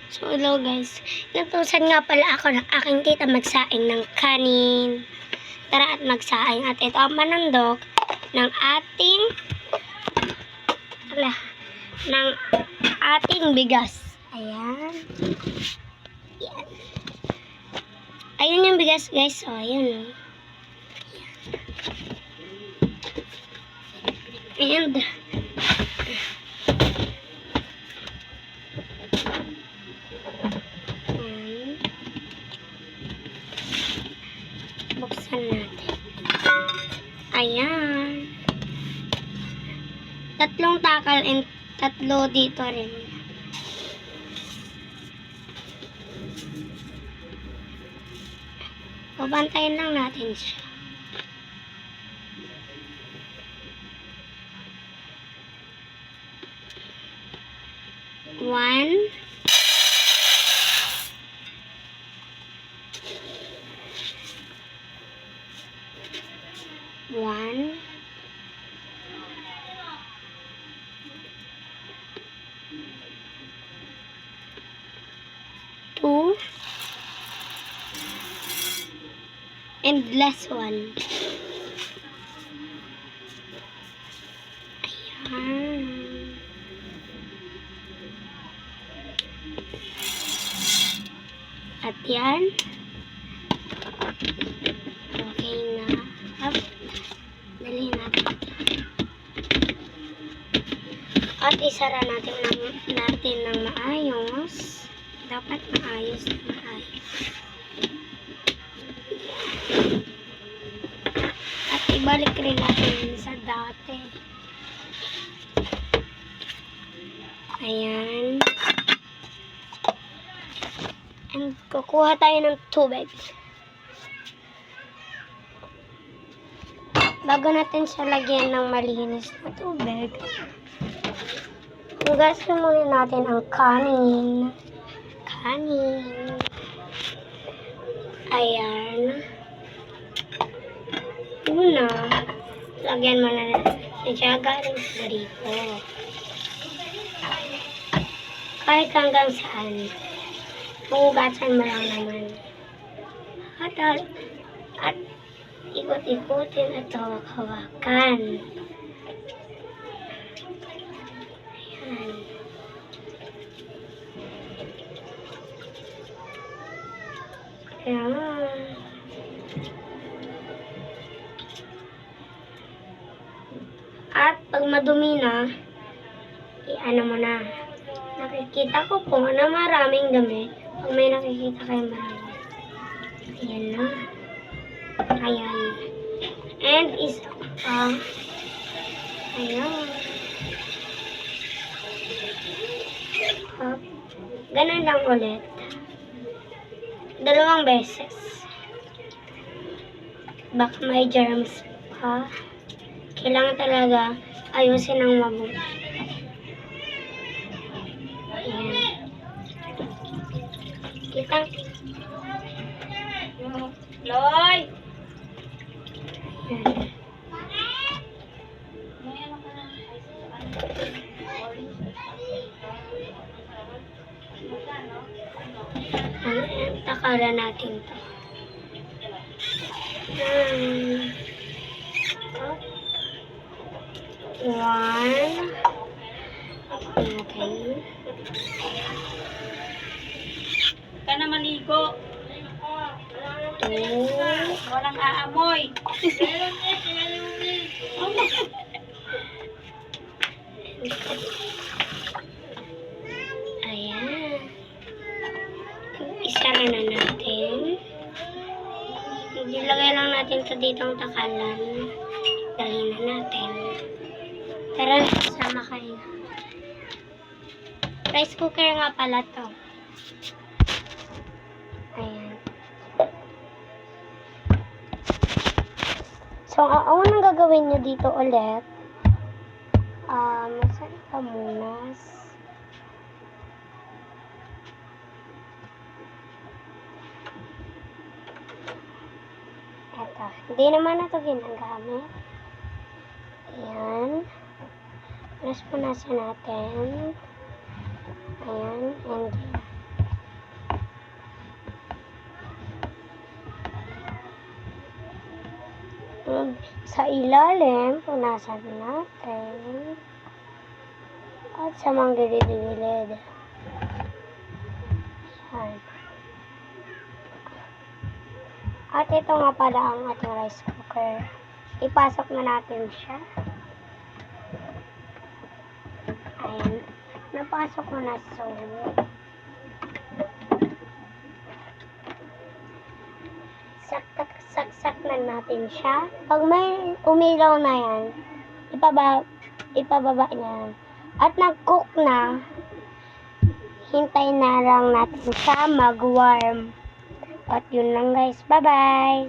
So, hello guys. Natusan nga pala ako ng aking tita magsaing ng kanin. Tara at magsaing. At ito ang manandok ng ating bigas. Ayan. Ayan. Ayun yung bigas guys. So, ayun. And buksan natin. Ayan. 3 takal and 3 dito rin. Pabantayin lang natin siya. One. Two. And last one. Ayan. At yan. Okay na. Up. Dali natin. At isara natin ng maayos. Dapat maayos na maayos. At ibalik rin natin sa dati. Ayan. And kukuha tayo ng tubig. Bago natin siya lagyan ng malinis na tubig, hugasin muna natin ang kanin. Ayan. Una, lagyan mo na siya galing sa rito. Kahit hanggang saan. Hugasan mo lang naman. At ikot-ikutin at hawak-hawakan. Ayan. Ayan. At pag madumi na, i-ano mo na. Nakikita ko po na maraming dumi. Pag may nakikita kayo marami. Ayan na. Ayan. And isa pa. Ayan. Up. Ganun lang ulit. 2 beses. Baka may germs pa. Kailangan talaga ayusin ng mabuti. Ayan. Kita. Loy! Ayan. Ayan. Takalan natin to. One. Okay. Ka na maligo. 2. Walang aamoy. Ayan. Isara na natin. Ilagay lang natin ito dito ang takalan. Dali na natin. Tara, sama kayo. Rice cooker nga pala to. Ayan. So, ang unang gagawin nyo dito ulit, saan ka muna? Eto. Hindi naman na ito ginagamit. Ayan. Punasan natin. Ayan. And sa ilalim, punasan natin. At sa mga gilid-gilid. Yan. At ito nga pala ang ating rice cooker. Ipasok na natin siya. Ayan. Napasok ko na so. Saksak na natin siya. Pag may umilaw na yan, ipababa niya. At nag-cook na, hintay na lang natin siya mag-warm. At yun lang guys. Bye-bye!